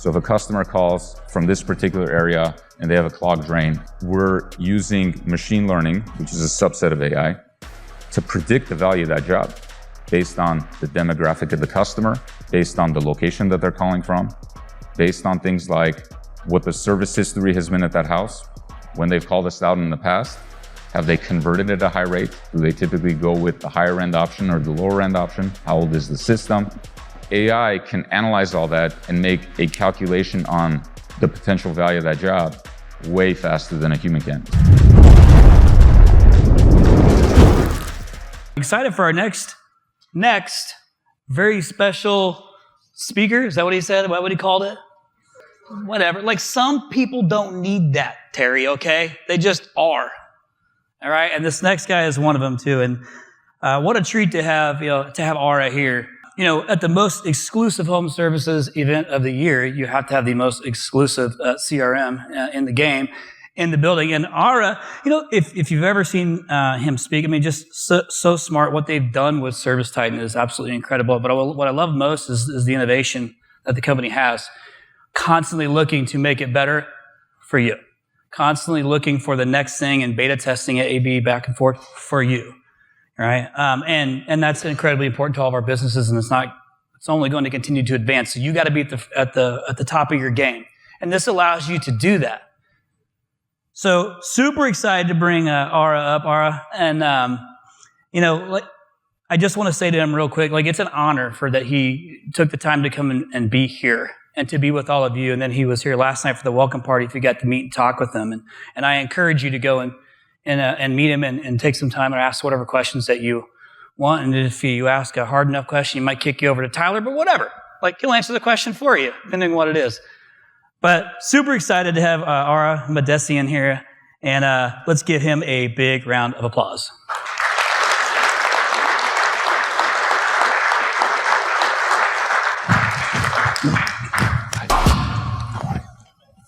So if a customer calls from this particular area and they have a clogged drain, we're using machine learning, which is a subset of AI, to predict the value of that job based on the demographic of the customer, based on the location that they're calling from, based on things like what the service history has been at that house, when they've called us out in the past, have they converted at a high rate? Do they typically go with the higher end option or the lower end option? How old is the system? AI can analyze all that and make a calculation on the potential value of that job way faster than a human can. Excited for our next very special speaker. Is that what he said? What he called it? Whatever. Like, some people don't need that, Terry, okay? They just are. All right? And this next guy is one of them too. And what a treat to have Ara here. At the most exclusive home services event of the year, you have to have the most exclusive CRM in the game, in the building. And Ara, if you've ever seen him speak, I mean, just so smart. What they've done with ServiceTitan is absolutely incredible. But what I love most is the innovation that the company has, constantly looking to make it better for you, constantly looking for the next thing and beta testing it, A/B, back and forth for you. Right, and that's incredibly important to all of our businesses, and it's only going to continue to advance. So you got to be at the top of your game, and this allows you to do that. So super excited to bring Ara up, and I just want to say to him real quick, it's an honor that he took the time to come and be here and to be with all of you. And then he was here last night for the welcome party. If you got to meet and talk with him, and I encourage you to go and meet him and take some time and ask whatever questions that you want. And if you ask a hard enough question, he might kick you over to Tyler, but whatever. He'll answer the question for you, depending on what it is. But super excited to have Ara Mahdessian here. And let's give him a big round of applause.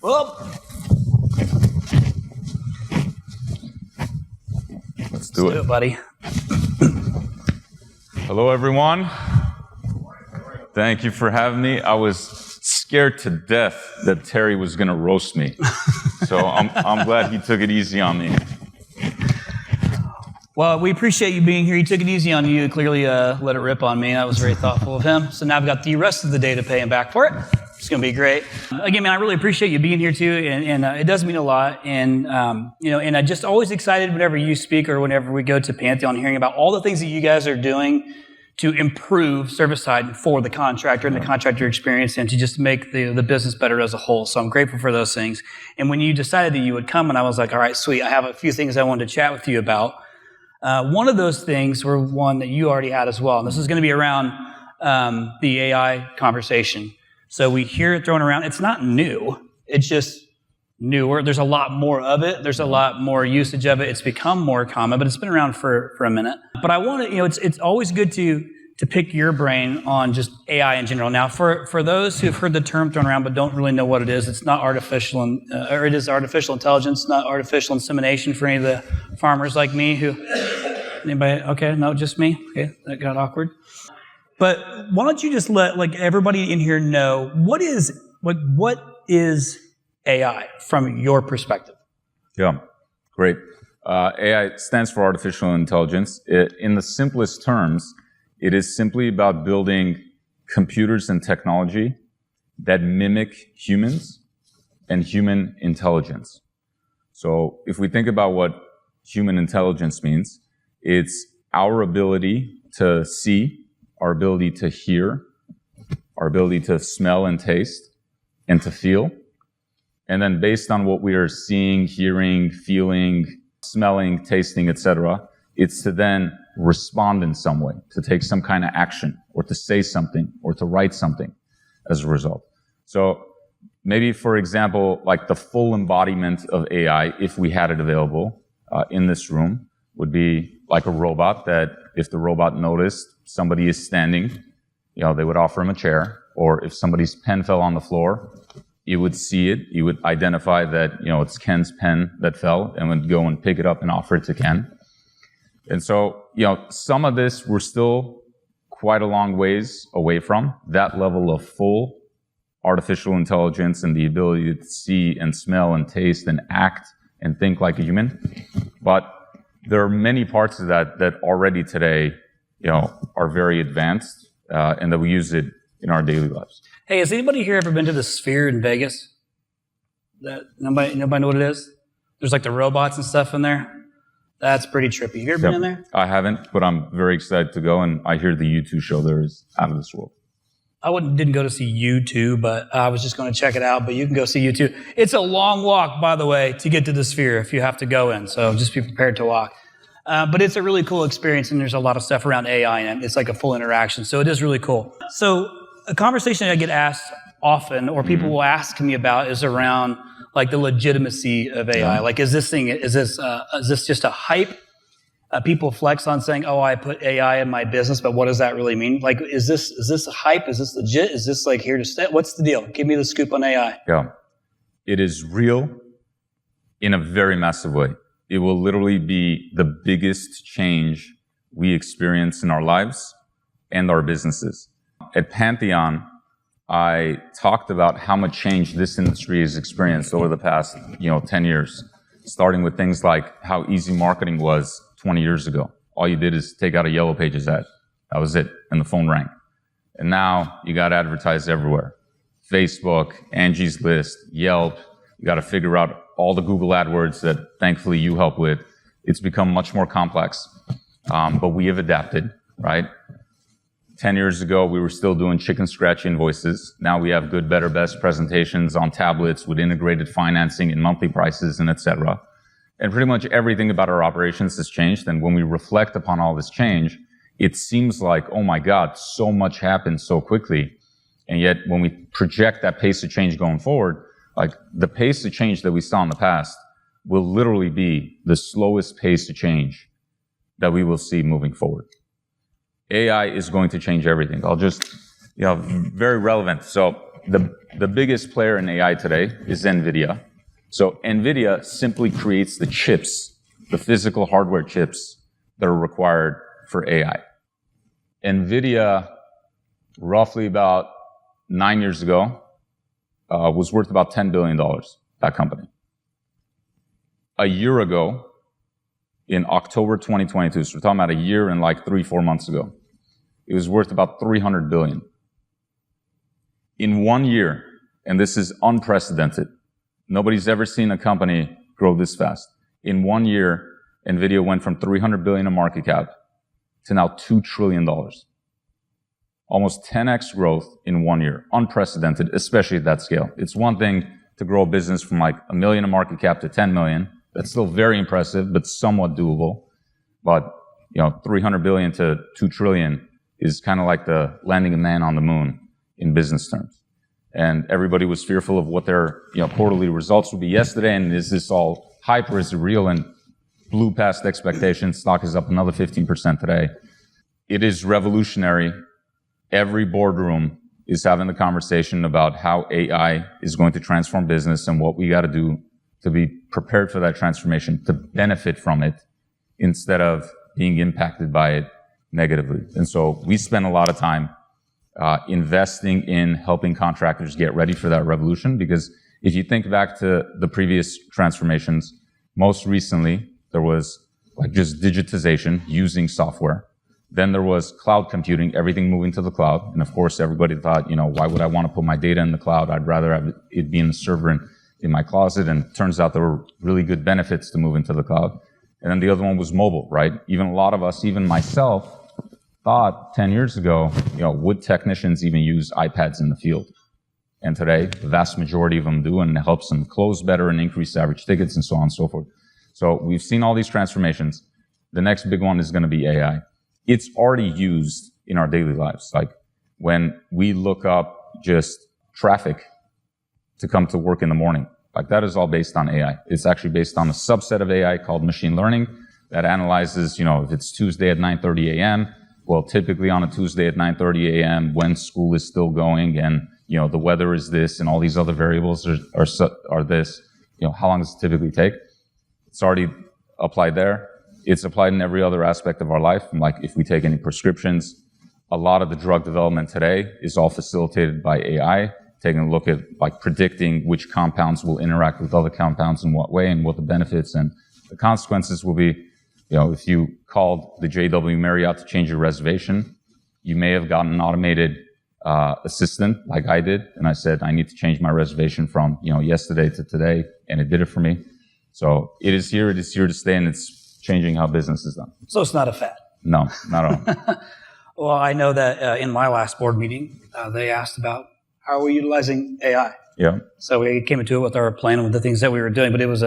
Well, Let's do it, buddy. Hello, everyone. Thank you for having me. I was scared to death that Terry was going to roast me. So I'm glad he took it easy on me. Well, we appreciate you being here. He took it easy on you. Clearly let it rip on me. That was very thoughtful of him. So now I've got the rest of the day to pay him back for it. It's going to be great. Again, man, I really appreciate you being here too, and it does mean a lot. And and I'm just always excited whenever you speak or whenever we go to Pantheon, hearing about all the things that you guys are doing to improve ServiceTitan for the contractor and the contractor experience, and to just make the business better as a whole. So I'm grateful for those things. And when you decided that you would come, and I was like, all right, sweet, I have a few things I wanted to chat with you about. One of those things were one that you already had as well. And this is going to be around the AI conversation. So we hear it thrown around. It's not new. It's just newer. There's a lot more of it. There's a lot more usage of it. It's become more common, but it's been around for a minute. But I want to, it's always good to pick your brain on just AI in general. Now, for those who've heard the term thrown around but don't really know what it is, it's not artificial, or it is artificial intelligence, not artificial insemination for any of the farmers like me who, anybody, okay, no, just me, okay, that got awkward. But why don't you just let everybody in here know what is AI from your perspective? Yeah, great. AI stands for artificial intelligence. In the simplest terms, it is simply about building computers and technology that mimic humans and human intelligence. So if we think about what human intelligence means, it's our ability to see, our ability to hear, our ability to smell and taste, and to feel. And then based on what we are seeing, hearing, feeling, smelling, tasting, etc., it's to then respond in some way, to take some kind of action, or to say something, or to write something as a result. So maybe, for example, the full embodiment of AI, if we had it available in this room, would be like a robot that if the robot noticed somebody is standing, they would offer him a chair. Or if somebody's pen fell on the floor, you would see it. You would identify that, it's Ken's pen that fell, and would go and pick it up and offer it to Ken. And so, some of this we're still quite a long ways away from, that level of full artificial intelligence and the ability to see and smell and taste and act and think like a human. But there are many parts of that that already today, are very advanced, and that we use it in our daily lives. Hey, has anybody here ever been to the Sphere in Vegas? Nobody know what it is? There's like the robots and stuff in there. That's pretty trippy. Have you ever been in there? I haven't, but I'm very excited to go, and I hear the U2 show there is out of this world. I didn't go to see U2, but I was just going to check it out, but you can go see U2. It's a long walk, by the way, to get to the Sphere if you have to go in, so just be prepared to walk. But it's a really cool experience, and there's a lot of stuff around AI, and it's like a full interaction, so it is really cool. So a conversation I get asked often, or people will ask me about, is around like the legitimacy of AI. Yeah. Like, is this just a hype? People flex on saying, "Oh, I put AI in my business," but what does that really mean? Like, is this a hype? Is this legit? Is this like here to stay? What's the deal? Give me the scoop on AI. Yeah, it is real in a very massive way. It will literally be the biggest change we experience in our lives and our businesses. At Pantheon, I talked about how much change this industry has experienced over the past, 10 years, starting with things like how easy marketing was 20 years ago. All you did is take out a Yellow Pages ad. That was it, and the phone rang. And now you got to advertise everywhere. Facebook, Angie's List, Yelp. You got to figure out all the Google AdWords that thankfully you help with. It's become much more complex, but we have adapted, right? 10 years ago, we were still doing chicken scratch invoices. Now we have good, better, best presentations on tablets with integrated financing and monthly prices and et cetera. And pretty much everything about our operations has changed. And when we reflect upon all this change, it seems like, oh my God, so much happened so quickly. And yet when we project that pace of change going forward, like the pace of change that we saw in the past will literally be the slowest pace of change that we will see moving forward. AI is going to change everything. I'll just, very relevant. So the biggest player in AI today is NVIDIA. So NVIDIA simply creates the chips, the physical hardware chips that are required for AI. NVIDIA, roughly about 9 years ago, was worth about $10 billion, that company. A year ago, in October 2022, so we're talking about a year and like 3-4 months ago, it was worth about $300 billion. In 1 year, and this is unprecedented, nobody's ever seen a company grow this fast. In 1 year, NVIDIA went from $300 billion in market cap to now $2 trillion. Almost 10x growth in 1 year. Unprecedented, especially at that scale. It's one thing to grow a business from like $1 million in market cap to 10 million. That's still very impressive, but somewhat doable. But, 300 billion to 2 trillion is kind of like the landing a man on the moon in business terms. And everybody was fearful of what their, quarterly results would be yesterday. And is this all hype or is it real? And blew past expectations. Stock is up another 15% today. It is revolutionary. Every boardroom is having the conversation about how AI is going to transform business and what we got to do to be prepared for that transformation, to benefit from it instead of being impacted by it negatively. And so we spend a lot of time investing in helping contractors get ready for that revolution, because if you think back to the previous transformations, most recently there was like just digitization using software. Then there was cloud computing, everything moving to the cloud. And of course, everybody thought, why would I want to put my data in the cloud? I'd rather have it be in the server in my closet. And it turns out there were really good benefits to moving to the cloud. And then the other one was mobile, right? Even a lot of us, even myself, thought 10 years ago, would technicians even use iPads in the field? And today, the vast majority of them do, and it helps them close better and increase average tickets and so on and so forth. So we've seen all these transformations. The next big one is going to be AI. It's already used in our daily lives. Like when we look up just traffic to come to work in the morning, like that is all based on AI. It's actually based on a subset of AI called machine learning that analyzes, if it's Tuesday at 9:30 a.m., well, typically on a Tuesday at 9:30 a.m. when school is still going and, the weather is this and all these other variables are this, how long does it typically take? It's already applied there. It's applied in every other aspect of our life. Like if we take any prescriptions, a lot of the drug development today is all facilitated by AI. taking a look at like predicting which compounds will interact with other compounds in what way and what the benefits and the consequences will be. If you called the JW Marriott to change your reservation, you may have gotten an automated assistant like I did, and I said, I need to change my reservation from yesterday to today, and it did it for me. So it is here to stay, and it's changing how business is done. So it's not a fad. No, not at all. Well, I know that in my last board meeting, they asked about how are we utilizing AI. Yeah. So we came into it with our plan with the things that we were doing, but it was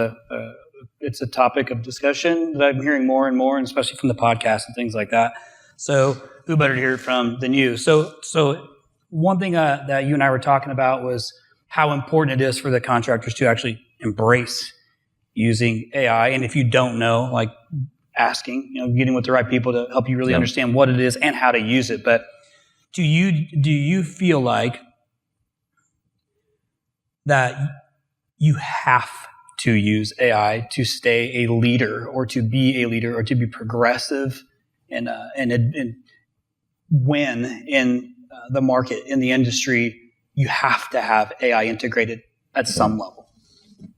it's a topic of discussion that I'm hearing more and more, and especially from the podcast and things like that. So who better to hear it from than you? So one thing that you and I were talking about was how important it is for the contractors to actually embrace using AI. And if you don't know, like asking, getting with the right people to help you really understand what it is and how to use it. But do you feel like that you have to use AI to stay a leader or to be a leader or to be progressive and win in the market, in the industry? You have to have AI integrated at some level.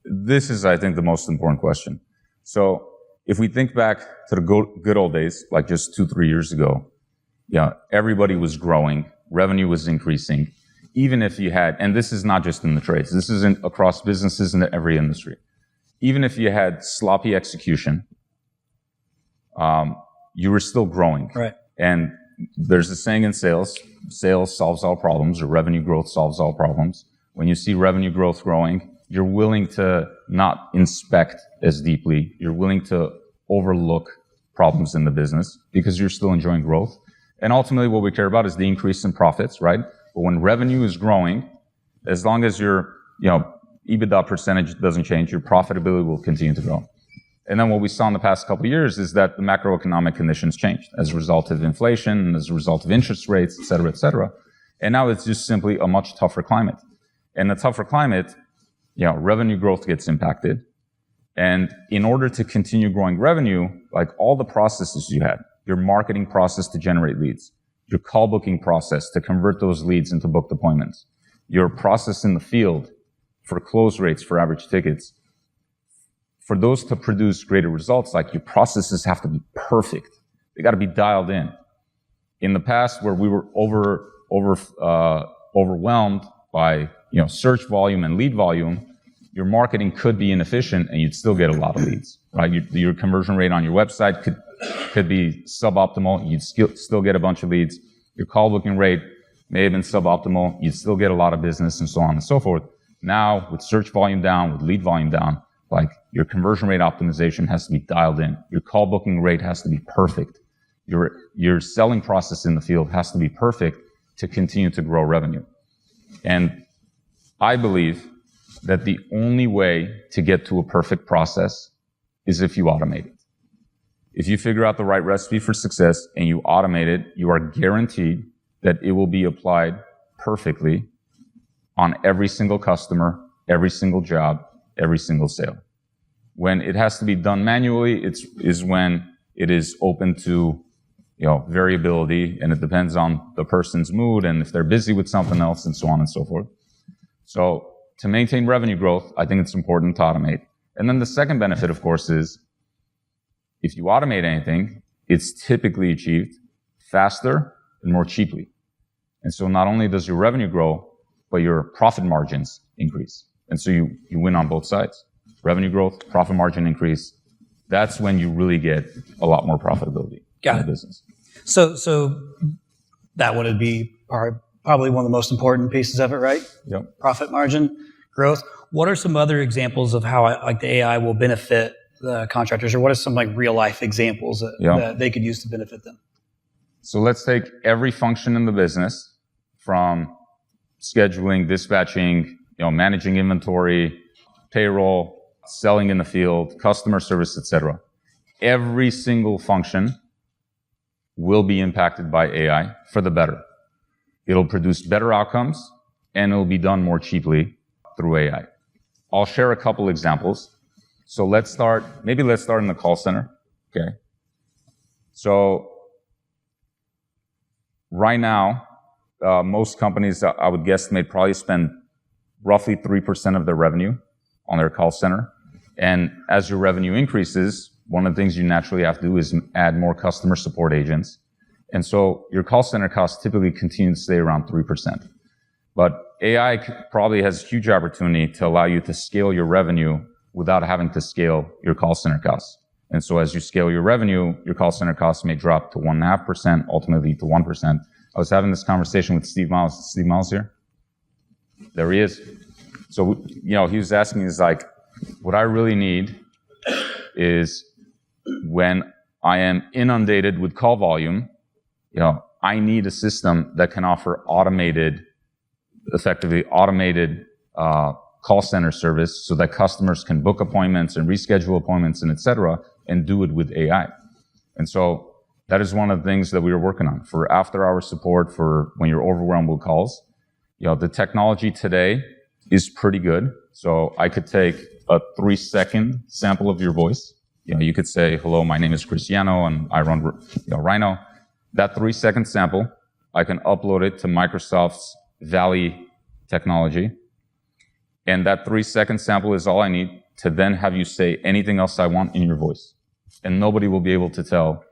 This is, I think, the most important question. So if we think back to the good old days, like just 2-3 years ago, everybody was growing, revenue was increasing, even if you had, and this is not just in the trades, this is across businesses in every industry. Even if you had sloppy execution, you were still growing. Right. And there's a saying in sales solves all problems, or revenue growth solves all problems. When you see revenue growth growing, you're willing to not inspect as deeply. You're willing to overlook problems in the business because you're still enjoying growth. And ultimately what we care about is the increase in profits, right? But when revenue is growing, as long as your, EBITDA percentage doesn't change, your profitability will continue to grow. And then what we saw in the past couple of years is that the macroeconomic conditions changed as a result of inflation, as a result of interest rates, et cetera, et cetera. And now it's just simply a much tougher climate. And a tougher climate, revenue growth gets impacted. And in order to continue growing revenue, like all the processes you had, your marketing process to generate leads, your call booking process to convert those leads into booked appointments, your process in the field for close rates for average tickets, for those to produce greater results, like your processes have to be perfect. They got to be dialed in. In the past, where we were overwhelmed by search volume and lead volume, your marketing could be inefficient and you'd still get a lot of leads, right? Your conversion rate on your website could be suboptimal. You'd still get a bunch of leads. Your call booking rate may have been suboptimal. You'd still get a lot of business and so on and so forth. Now, with search volume down, with lead volume down, like your conversion rate optimization has to be dialed in. Your call booking rate has to be perfect. Your selling process in the field has to be perfect to continue to grow revenue. And I believe that the only way to get to a perfect process is if you automate it. If you figure out the right recipe for success and you automate it, you are guaranteed that it will be applied perfectly on every single customer, every single job, every single sale. When it has to be done manually, is when it is open to variability, and it depends on the person's mood and if they're busy with something else and so on and so forth. So to maintain revenue growth, I think it's important to automate. And then the second benefit, of course, is if you automate anything, it's typically achieved faster and more cheaply. And so not only does your revenue grow, but your profit margins increase. And so you win on both sides. Revenue growth, profit margin increase. That's when you really get a lot more profitability in the business. So that would be probably one of the most important pieces of it, right? Yep. Profit margin growth. What are some other examples of how the AI will benefit the contractors, or what are some real life examples that they could use to benefit them? So let's take every function in the business, from scheduling, dispatching, managing inventory, payroll, selling in the field, customer service, etc. Every single function will be impacted by AI for the better. It'll produce better outcomes, and it'll be done more cheaply through AI. I'll share a couple examples. So let's start in the call center. Okay. So right now, most companies, I would guesstimate, probably spend roughly 3% of their revenue on their call center. And as your revenue increases, one of the things you naturally have to do is add more customer support agents. And so your call center costs typically continue to stay around 3%. But AI probably has a huge opportunity to allow you to scale your revenue without having to scale your call center costs. And so as you scale your revenue, your call center costs may drop to 1.5%, ultimately to 1%. I was having this conversation with Steve Miles. Is Steve Miles here? There he is. So, he was asking me, what I really need is when I am inundated with call volume, I need a system that can offer effectively automated call center service so that customers can book appointments and reschedule appointments and et cetera, and do it with AI. And so that is one of the things that we are working on for after-hour support for when you're overwhelmed with calls. The technology today is pretty good. So I could take a 3-second sample of your voice. You could say, hello, my name is Cristiano and I run Rhino. That 3-second sample, I can upload it to Microsoft's Valley technology. And that 3-second sample is all I need to then have you say anything else I want in your voice. And nobody will be able to tell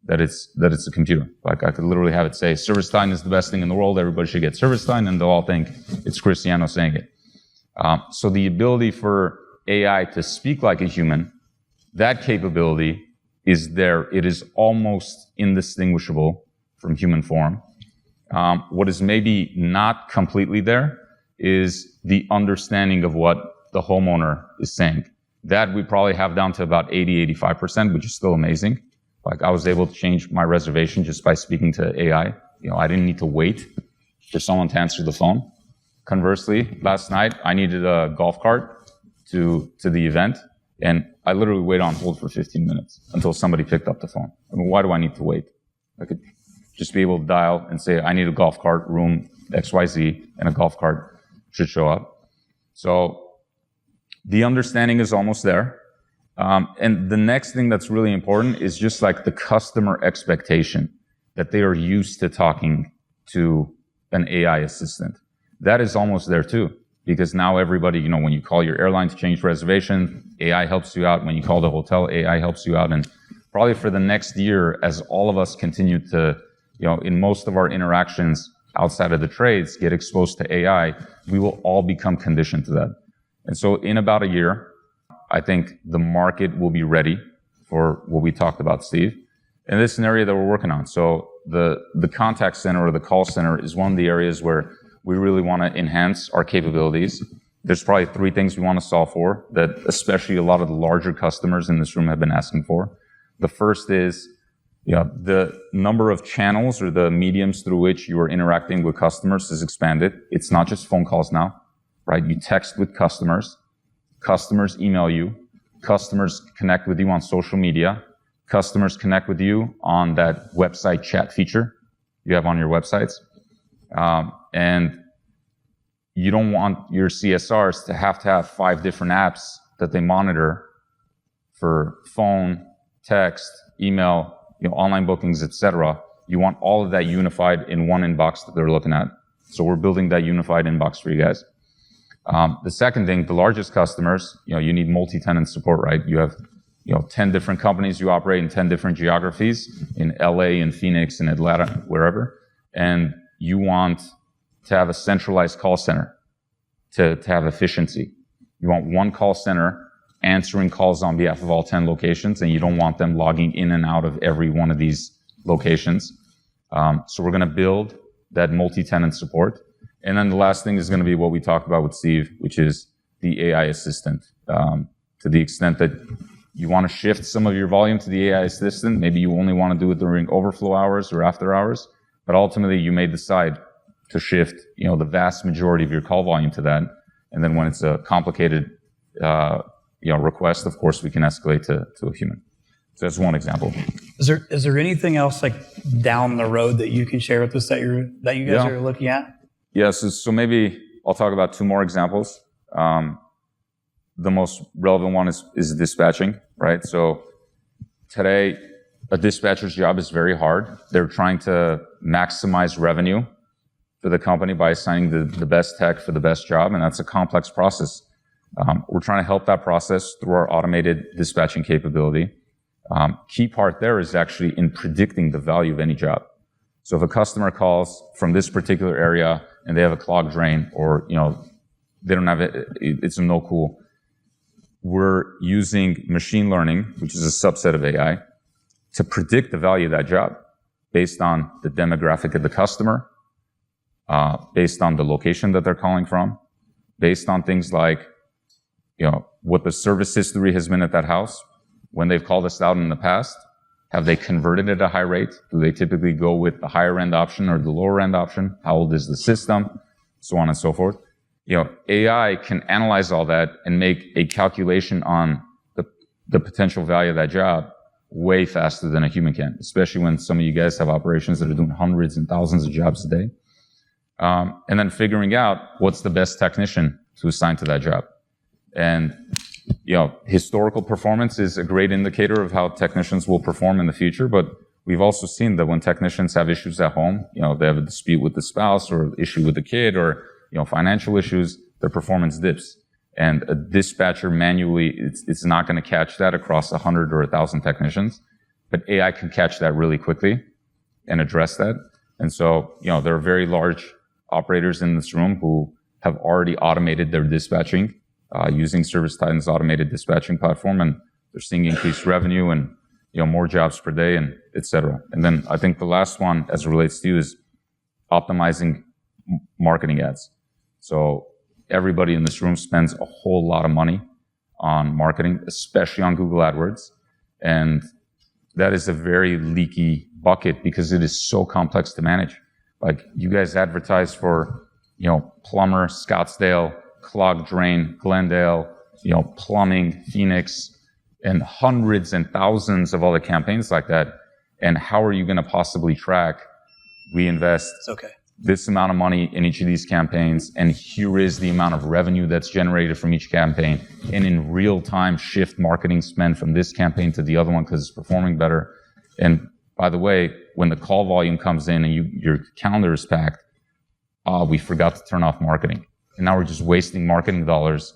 that it's a computer. I could literally have it say, ServiceTitan is the best thing in the world. Everybody should get ServiceTitan, and they'll all think it's Cristiano saying it. So the ability for AI to speak like a human, that capability is there. It is almost indistinguishable from human form. What is maybe not completely there is the understanding of what the homeowner is saying. That we probably have down to about 80-85%, which is still amazing. I was able to change my reservation just by speaking to AI. I didn't need to wait for someone to answer the phone. Conversely, last night I needed a golf cart to the event, and I literally waited on hold for 15 minutes until somebody picked up the phone. Why do I need to wait? I could just be able to dial and say, I need a golf cart, room XYZ, and a golf cart should show up. So the understanding is almost there. And the next thing that's really important is just the customer expectation that they are used to talking to an AI assistant. That is almost there too, because now everybody, when you call your airline to change reservation, AI helps you out. When you call the hotel, AI helps you out. And probably for the next year, as all of us continue to, in most of our interactions outside of the trades, get exposed to AI, we will all become conditioned to that. And so in about a year, I think the market will be ready for what we talked about, Steve. And this is an area that we're working on. So the contact center or the call center is one of the areas where we really want to enhance our capabilities. There's probably 3 things we want to solve for that especially a lot of the larger customers in this room have been asking for. The first is, the number of channels or the mediums through which you are interacting with customers has expanded. It's not just phone calls now, right? You text with customers. Customers email you. Customers connect with you on social media. Customers connect with you on that website chat feature you have on your websites. And you don't want your CSRs to have 5 different apps that they monitor for phone, text, email, online bookings, etc. You want all of that unified in one inbox that they're looking at. So we're building that unified inbox for you guys. The second thing, the largest customers, you need multi-tenant support, right? You have, 10 different companies you operate in 10 different geographies in LA and Phoenix and Atlanta, wherever. And you want to have a centralized call center to have efficiency. You want one call center answering calls on behalf of all 10 locations, and you don't want them logging in and out of every one of these locations. So we're going to build that multi-tenant support. And then the last thing is going to be what we talked about with Steve, which is the AI assistant. To the extent that you want to shift some of your volume to the AI assistant, maybe you only want to do it during overflow hours or after hours, but ultimately you may decide to shift, the vast majority of your call volume to that. And then when it's a complicated, request, of course, we can escalate to a human. So that's one example. Is there anything else down the road that you can share with us that you guys are looking at? Yes. Yeah, so maybe I'll talk about 2 more examples. The most relevant one is dispatching, right? So today, a dispatcher's job is very hard. They're trying to maximize revenue for the company by assigning the best tech for the best job, and that's a complex process. We're trying to help that process through our automated dispatching capability. Key part there is actually in predicting the value of any job. So if a customer calls from this particular area and they have a clogged drain, or they don't have it's a no cool, we're using machine learning, which is a subset of AI, to predict the value of that job based on the demographic of the customer, based on the location that they're calling from, based on things like what the service history has been at that house, when they've called us out in the past. Have they converted at a high rate? Do they typically go with the higher end option or the lower end option? How old is the system? So on and so forth. AI can analyze all that and make a calculation on the potential value of that job way faster than a human can, especially when some of you guys have operations that are doing hundreds and thousands of jobs a day. And then figuring out what's the best technician to assign to that job. And historical performance is a great indicator of how technicians will perform in the future, but we've also seen that when technicians have issues at home, they have a dispute with the spouse or issue with the kid or, financial issues, their performance dips. And a dispatcher manually, it's not going to catch that across 100 or 1,000 technicians, but AI can catch that really quickly and address that. And so, there are very large operators in this room who have already automated their dispatching using ServiceTitan's automated dispatching platform, and they're seeing increased revenue and more jobs per day, and et cetera. And then I think the last one, as it relates to you, is optimizing marketing ads. So everybody in this room spends a whole lot of money on marketing, especially on Google AdWords, and that is a very leaky bucket because it is so complex to manage. Like, you guys advertise for plumber, Scottsdale, clogged drain, Glendale, plumbing, Phoenix, and hundreds and thousands of other campaigns like that. And how are you going to possibly track, we invest this amount of money in each of these campaigns, and here is the amount of revenue that's generated from each campaign, and in real time shift marketing spend from this campaign to the other one because it's performing better. And by the way, when the call volume comes in and your calendar is packed, we forgot to turn off marketing. And now we're just wasting marketing dollars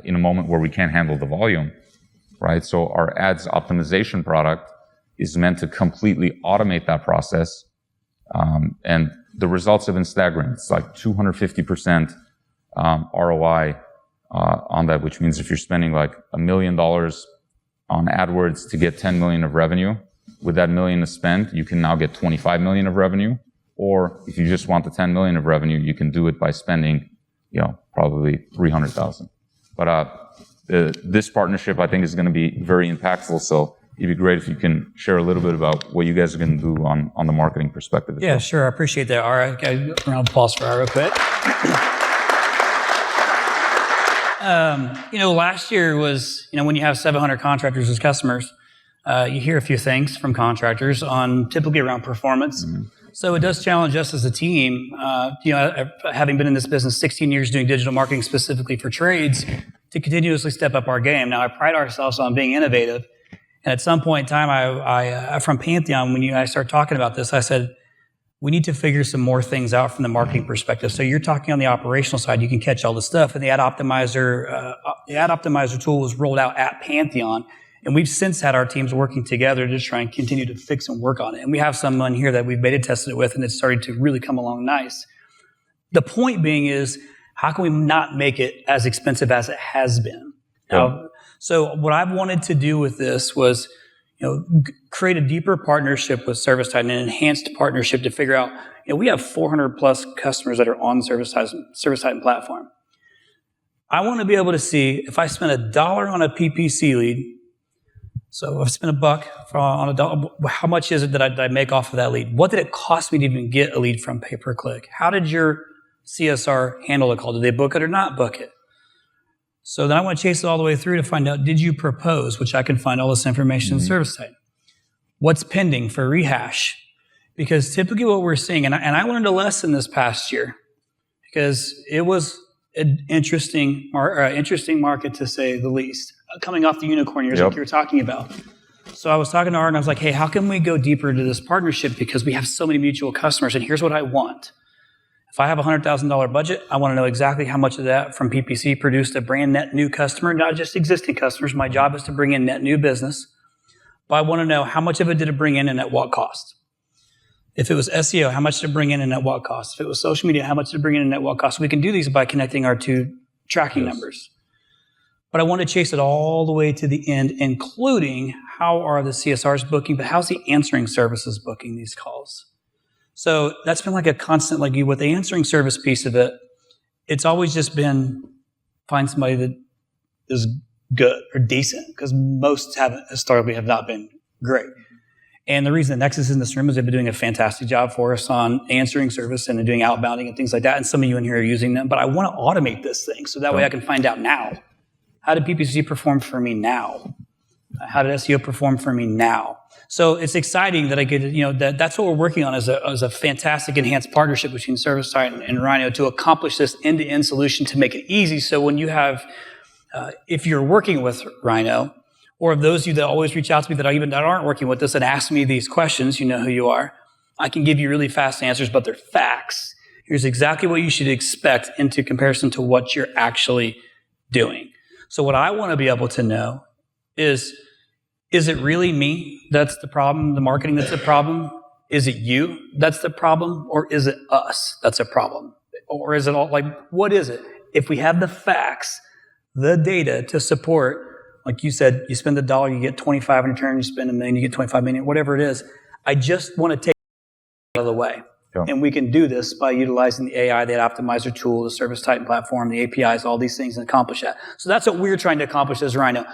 in a moment where we can't handle the volume, right? So our ads optimization product is meant to completely automate that process. And the results have been staggering. It's like 250% ROI on that, which means if you're spending like $1 million on AdWords to get 10 million of revenue, with that $1 million to spend, you can now get 25 million of revenue. Or if you just want the 10 million of revenue, you can do it by spending, probably 300,000. But this partnership, I think, is going to be very impactful. So it'd be great if you can share a little bit about what you guys are going to do on the marketing perspective. Yeah, sure. I appreciate that, Ara. A round of applause for Ara real quick. Last year was, when you have 700 contractors as customers, you hear a few things from contractors on typically around performance. Mm-hmm. So it does challenge us as a team, having been in this business 16 years doing digital marketing specifically for trades, to continuously step up our game. Now, I pride ourselves on being innovative. And at some point in time, I from Pantheon, when I started talking about this, I said, we need to figure some more things out from the marketing perspective. So you're talking on the operational side, you can catch all the stuff. And the ad optimizer tool was rolled out at Pantheon. And we've since had our teams working together to try and continue to fix and work on it. And we have someone here that we've beta tested it with, and it's starting to really come along nice. The point being is, how can we not make it as expensive as it has been? Now, so what I've wanted to do with this was, create a deeper partnership with ServiceTitan, an enhanced partnership to figure out, we have 400 plus customers that are on the ServiceTitan platform. I want to be able to see if I spend $1 on a PPC lead. So if I spend $1 on a dollar, how much is it that I make off of that lead? What did it cost me to even get a lead from pay-per-click? How did your CSR handle the call? Did they book it or not book it? So then I want to chase it all the way through to find out, did you propose, which I can find all this information in ServiceTitan. What's pending for rehash? Because typically what we're seeing, and I learned a lesson this past year, because it was an interesting market to say the least, coming off the unicorn years like you were talking about. So I was talking to Art and I was like, hey, how can we go deeper into this partnership? Because we have so many mutual customers, and here's what I want. If I have a $100,000 budget, I want to know exactly how much of that from PPC produced a brand net new customer, not just existing customers. My job is to bring in net new business. But I want to know how much of it did it bring in and at what cost. If it was SEO, how much did it bring in and at what cost? If it was social media, how much did it bring in and at what cost? We can do these by connecting our two tracking numbers. But I want to chase it all the way to the end, including how are the CSRs booking, but how's the answering services booking these calls? So that's been like a constant, like with the answering service piece of it, it's always just been find somebody that is good or decent, because most historically have not been great. And the reason that Nexus is in this room is they've been doing a fantastic job for us on answering service and doing outbounding and things like that. And some of you in here are using them, but I want to automate this thing so that way I can find out now. How did PPC perform for me now? How did SEO perform for me now? So it's exciting that I get, that's what we're working on as a fantastic enhanced partnership between ServiceTitan and Rhino to accomplish this end-to-end solution to make it easy. So when you have, if you're working with Rhino, or of those of you that always reach out to me that aren't working with us and ask me these questions, you know who you are, I can give you really fast answers, but they're facts. Here's exactly what you should expect into comparison to what you're actually doing. So what I want to be able to know is it really me that's the problem, the marketing that's the problem? Is it you that's the problem? Or is it us that's a problem? Or is it all, what is it? If we have the facts, the data to support, like you said, you spend $1, you get 25 in return, you spend $1 million, you get 25 million, whatever it is. I just want to take it out of the way. Yeah. And we can do this by utilizing the AI, the optimizer tool, the ServiceTitan platform, the APIs, all these things, and accomplish that. So that's what we're trying to accomplish as Rhino.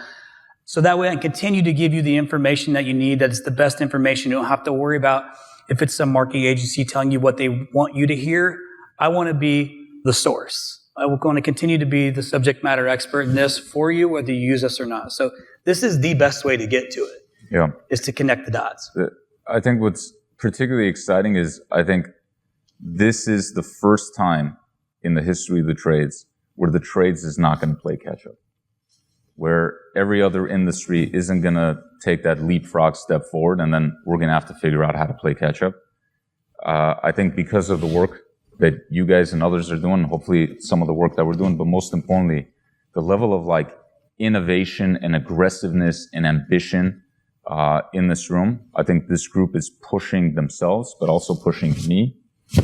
So that way I can continue to give you the information that you need, that it's the best information. You don't have to worry about if it's some marketing agency telling you what they want you to hear. I want to be the source. I'm going to continue to be the subject matter expert in this for you, whether you use us or not. So this is the best way to get to it. Yeah, is to connect the dots. I think what's particularly exciting is I think this is the first time in the history of the trades where the trades is not going to play catch up, where every other industry isn't going to take that leapfrog step forward, and then we're going to have to figure out how to play catch up. I think because of the work that you guys and others are doing, hopefully some of the work that we're doing, but most importantly, the level of innovation and aggressiveness and ambition in this room. I think this group is pushing themselves, but also pushing me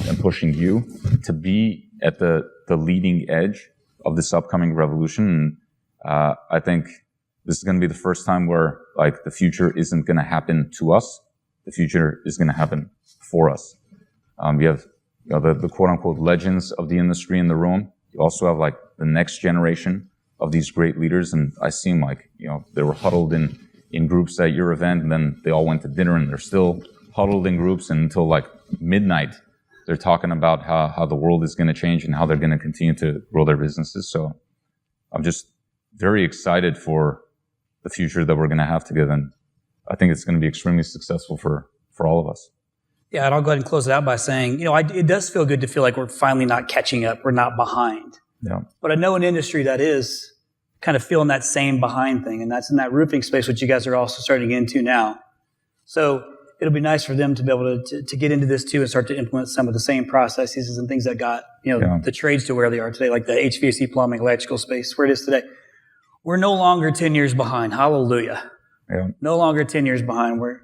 and pushing you to be at the leading edge of this upcoming revolution. And I think this is going to be the first time where the future isn't going to happen to us. The future is going to happen for us. We have the quote-unquote legends of the industry in the room. You also have the next generation of these great leaders, and I seem they were huddled in groups at your event, and then they all went to dinner, and they're still huddled in groups until midnight. They're talking about how the world is going to change and how they're going to continue to grow their businesses. So I'm just very excited for the future that we're going to have together, and I think it's going to be extremely successful for all of us. Yeah, and I'll go ahead and close it out by saying, it does feel good to feel like we're finally not catching up. We're not behind. Yeah. But I know an industry that is kind of feeling that same behind thing, and that's in that roofing space, which you guys are also starting to get into now. So it'll be nice for them to be able to get into this too and start to implement some of the same processes and things that got, the trades to where they are today, like the HVAC, plumbing, electrical space, where it is today. We're no longer 10 years behind. Hallelujah. Yeah. No longer 10 years behind. We're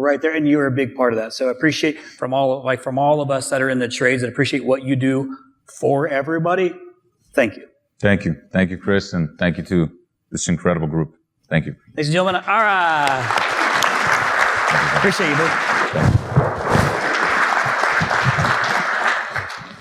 right there, and you're a big part of that. So I appreciate from all of us that are in the trades, I appreciate what you do for everybody. Thank you. Thank you. Thank you, Chris, and thank you to this incredible group. Thank you. Ladies and gentlemen, Ara. Appreciate you, dude.